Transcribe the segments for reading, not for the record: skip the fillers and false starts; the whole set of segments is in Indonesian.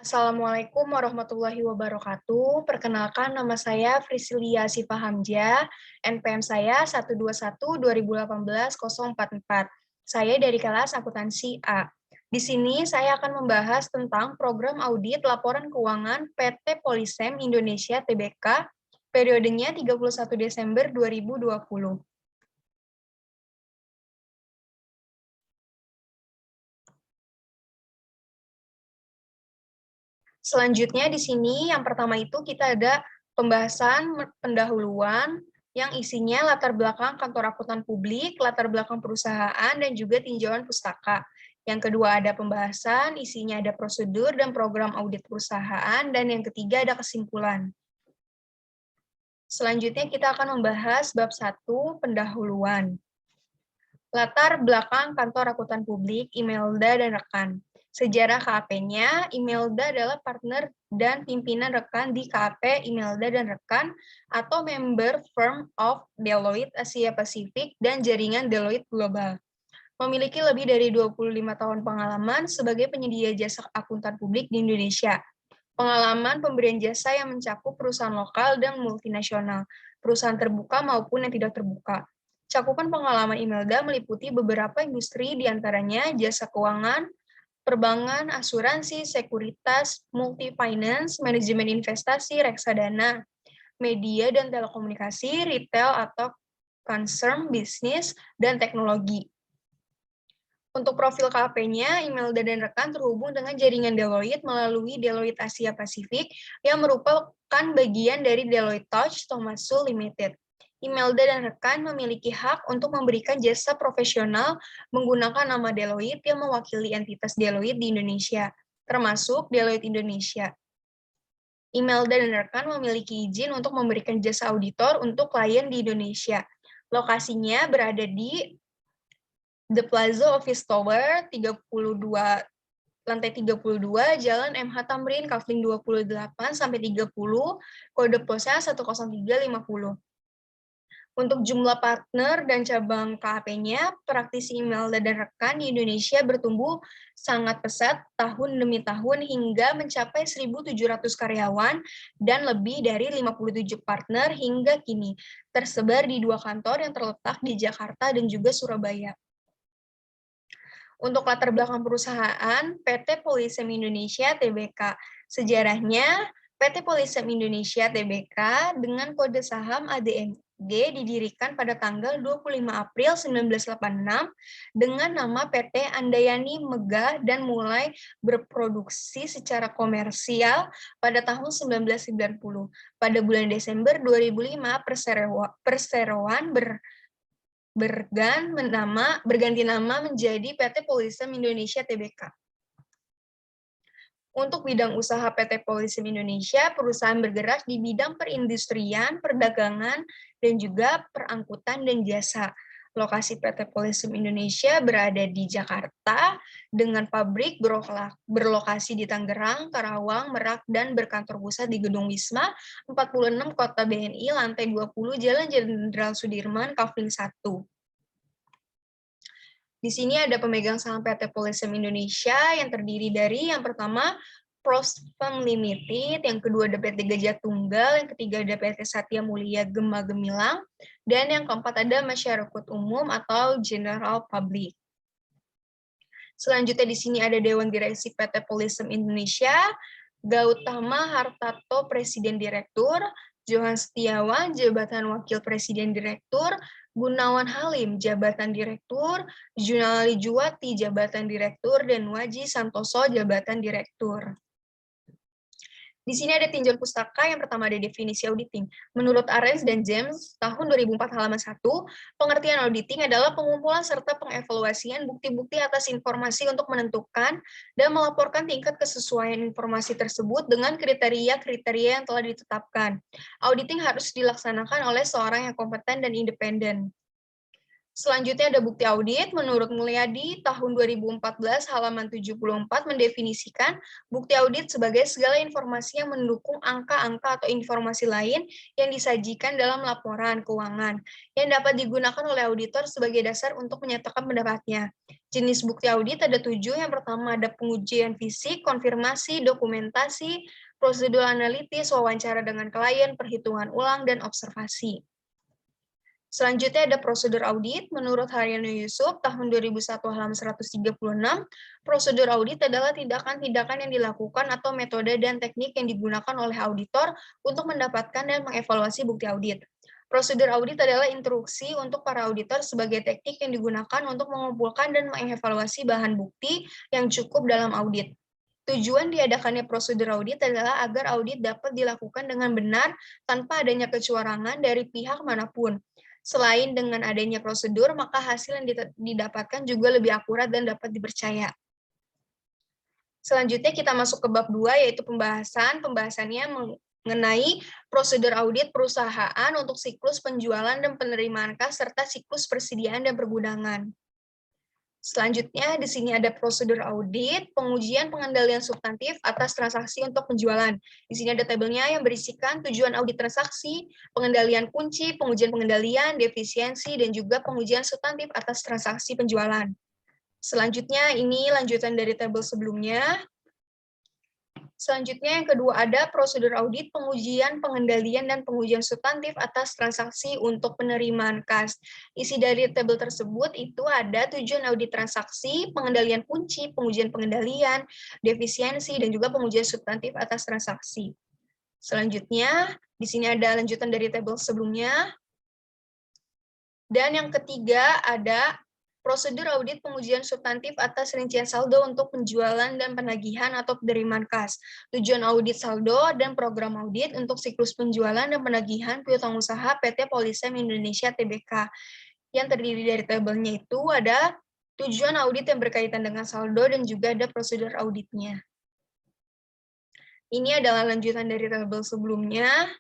Assalamualaikum warahmatullahi wabarakatuh. Perkenalkan nama saya Frisilia Sifahamja. NPM saya 121-2018-044. Saya dari kelas akuntansi A. Di sini saya akan membahas tentang program audit laporan keuangan PT Polisem Indonesia Tbk periodenya 31 Desember 2020. Selanjutnya di sini yang pertama itu kita ada pembahasan pendahuluan yang isinya latar belakang kantor akuntan publik, latar belakang perusahaan, dan juga tinjauan pustaka. Yang kedua ada pembahasan, isinya ada prosedur dan program audit perusahaan, dan yang ketiga ada kesimpulan. Selanjutnya kita akan membahas bab 1, pendahuluan. Latar belakang kantor akuntan publik, Imelda dan rekan. Sejarah KAP-nya, Imelda adalah partner dan pimpinan rekan di KAP Imelda dan rekan atau member firm of Deloitte Asia Pasifik dan jaringan Deloitte Global. Memiliki lebih dari 25 tahun pengalaman sebagai penyedia jasa akuntan publik di Indonesia. Pengalaman pemberian jasa yang mencakup perusahaan lokal dan multinasional, perusahaan terbuka maupun yang tidak terbuka. Cakupan pengalaman Imelda meliputi beberapa industri, diantaranya jasa keuangan, perbankan, asuransi, sekuritas, multi-finance, manajemen investasi, reksadana, media dan telekomunikasi, retail atau concern bisnis, dan teknologi. Untuk profil KP-nya, Imelda dan rekan terhubung dengan jaringan Deloitte melalui Deloitte Asia Pasifik yang merupakan bagian dari Deloitte Touch Tohmatsu Limited. Imelda dan rekan memiliki hak untuk memberikan jasa profesional menggunakan nama Deloitte yang mewakili entitas Deloitte di Indonesia, termasuk Deloitte Indonesia. Imelda dan rekan memiliki izin untuk memberikan jasa auditor untuk klien di Indonesia. Lokasinya berada di The Plaza Office Tower, 32, lantai 32, Jalan MH Tamrin, Kafling 28-30, kode posnya 10350. Untuk jumlah partner dan cabang KAP-nya, praktisi Imelda dan rekan di Indonesia bertumbuh sangat pesat tahun demi tahun hingga mencapai 1.700 karyawan dan lebih dari 57 partner hingga kini, tersebar di 2 kantor yang terletak di Jakarta dan juga Surabaya. Untuk latar belakang perusahaan, PT Polisem Indonesia Tbk. Sejarahnya, PT Polisem Indonesia Tbk dengan kode saham ADMG didirikan pada tanggal 25 April 1986 dengan nama PT Andayani Megah dan mulai berproduksi secara komersial pada tahun 1990. Pada bulan Desember 2005, perseroan berganti nama menjadi PT Polisem Indonesia Tbk. Untuk bidang usaha PT Polisem Indonesia, perusahaan bergerak di bidang perindustrian, perdagangan, dan juga perangkutan dan jasa. Lokasi PT Polisem Indonesia berada di Jakarta dengan pabrik berlokasi di Tangerang, Karawang, Merak, dan berkantor pusat di Gedung Wisma 46 Kota BNI, lantai 20, Jalan Jenderal Sudirman, Kafling 1. Di sini ada pemegang saham PT Polisem Indonesia yang terdiri dari yang pertama Prosfam Limited, yang kedua ada PT Gajah Tunggal, yang ketiga ada PT Satya Mulia Gema Gemilang, dan yang keempat ada masyarakat umum atau general public. Selanjutnya di sini ada Dewan Direksi PT Polisem Indonesia, Gautama Hartarto Presiden Direktur, Johan Setiawan Jabatan Wakil Presiden Direktur, Gunawan Halim Jabatan Direktur, Junali Juwati Jabatan Direktur, dan Waji Santoso Jabatan Direktur. Di sini ada tinjauan pustaka. Yang pertama ada definisi auditing. Menurut Arens dan James, tahun 2004 halaman 1, pengertian auditing adalah pengumpulan serta pengevaluasian bukti-bukti atas informasi untuk menentukan dan melaporkan tingkat kesesuaian informasi tersebut dengan kriteria-kriteria yang telah ditetapkan. Auditing harus dilaksanakan oleh seorang yang kompeten dan independen. Selanjutnya ada bukti audit. Menurut Mulyadi, tahun 2014 halaman 74 mendefinisikan bukti audit sebagai segala informasi yang mendukung angka-angka atau informasi lain yang disajikan dalam laporan keuangan yang dapat digunakan oleh auditor sebagai dasar untuk menyatakan pendapatnya. Jenis bukti audit ada 7. Yang pertama ada pengujian fisik, konfirmasi, dokumentasi, prosedur analitis, wawancara dengan klien, perhitungan ulang, dan observasi. Selanjutnya ada prosedur audit. Menurut Haryono Yusuf, tahun 2001 halaman 136, prosedur audit adalah tindakan-tindakan yang dilakukan atau metode dan teknik yang digunakan oleh auditor untuk mendapatkan dan mengevaluasi bukti audit. Prosedur audit adalah instruksi untuk para auditor sebagai teknik yang digunakan untuk mengumpulkan dan mengevaluasi bahan bukti yang cukup dalam audit. Tujuan diadakannya prosedur audit adalah agar audit dapat dilakukan dengan benar tanpa adanya kecurangan dari pihak manapun. Selain dengan adanya prosedur, maka hasil yang didapatkan juga lebih akurat dan dapat dipercaya. Selanjutnya kita masuk ke bab 2, yaitu pembahasan. Pembahasannya mengenai prosedur audit perusahaan untuk siklus penjualan dan penerimaan kas, serta siklus persediaan dan pergudangan. Selanjutnya, di sini ada prosedur audit, pengujian pengendalian substantif atas transaksi untuk penjualan. Di sini ada tabelnya yang berisikan tujuan audit transaksi, pengendalian kunci, pengujian pengendalian, defisiensi, dan juga pengujian substantif atas transaksi penjualan. Selanjutnya, ini lanjutan dari tabel sebelumnya. Selanjutnya yang kedua ada prosedur audit, pengujian, pengendalian, dan pengujian substantif atas transaksi untuk penerimaan kas. Isi dari tabel tersebut itu ada tujuan audit transaksi, pengendalian kunci, pengujian pengendalian, defisiensi, dan juga pengujian substantif atas transaksi. Selanjutnya, di sini ada lanjutan dari tabel sebelumnya. Dan yang ketiga ada prosedur audit pengujian substantif atas rincian saldo untuk penjualan dan penagihan atau penerimaan kas. Tujuan audit saldo dan program audit untuk siklus penjualan dan penagihan piutang usaha PT Polisem Indonesia Tbk. Yang terdiri dari tabelnya itu ada tujuan audit yang berkaitan dengan saldo dan juga ada prosedur auditnya. Ini adalah lanjutan dari tabel sebelumnya.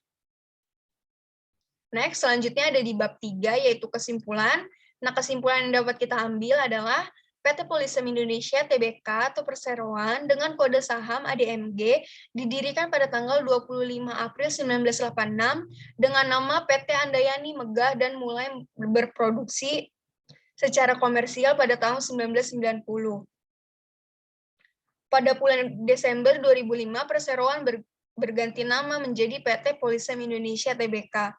Next, selanjutnya ada di bab 3, yaitu kesimpulan. Nah, kesimpulan yang dapat kita ambil adalah PT Polisem Indonesia Tbk atau perseroan dengan kode saham ADMG didirikan pada tanggal 25 April 1986 dengan nama PT Andayani Megah dan mulai berproduksi secara komersial pada tahun 1990. Pada bulan Desember 2005, perseroan berganti nama menjadi PT Polisem Indonesia Tbk.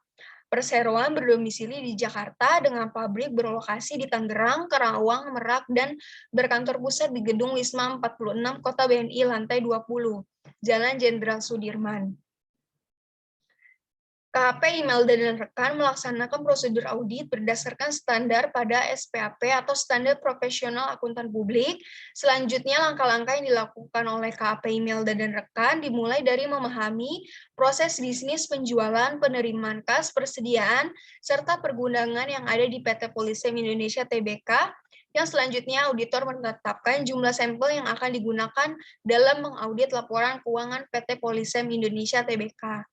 Perseroan berdomisili di Jakarta dengan pabrik berlokasi di Tangerang, Karawang, Merak, dan berkantor pusat di Gedung Wisma 46 Kota BNI lantai 20, Jalan Jenderal Sudirman. KHP Imelda dan rekan melaksanakan prosedur audit berdasarkan standar pada SPAP atau Standar Profesional Akuntan Publik. Selanjutnya, langkah-langkah yang dilakukan oleh KHP Imelda dan rekan dimulai dari memahami proses bisnis penjualan, penerimaan kas, persediaan, serta pergundangan yang ada di PT Polisem Indonesia Tbk, yang selanjutnya auditor menetapkan jumlah sampel yang akan digunakan dalam mengaudit laporan keuangan PT Polisem Indonesia Tbk.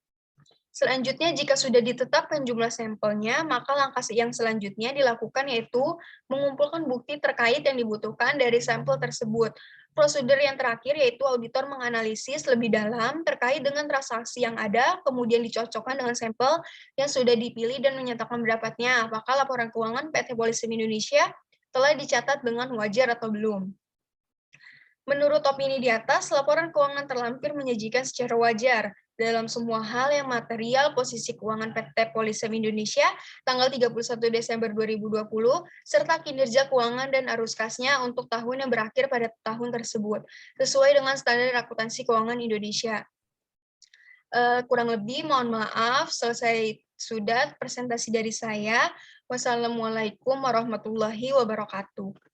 Selanjutnya, jika sudah ditetapkan jumlah sampelnya, maka langkah yang selanjutnya dilakukan yaitu mengumpulkan bukti terkait yang dibutuhkan dari sampel tersebut. Prosedur yang terakhir yaitu auditor menganalisis lebih dalam terkait dengan transaksi yang ada, kemudian dicocokkan dengan sampel yang sudah dipilih dan menyatakan pendapatnya apakah laporan keuangan PT Polisem Indonesia telah dicatat dengan wajar atau belum. Menurut opini di atas, laporan keuangan terlampir menyajikan secara wajar dalam semua hal yang material posisi keuangan PT Polisem Indonesia tanggal 31 Desember 2020, serta kinerja keuangan dan arus kasnya untuk tahun yang berakhir pada tahun tersebut, sesuai dengan standar akuntansi keuangan Indonesia. Kurang lebih, mohon maaf, selesai sudah presentasi dari saya. Wassalamualaikum warahmatullahi wabarakatuh.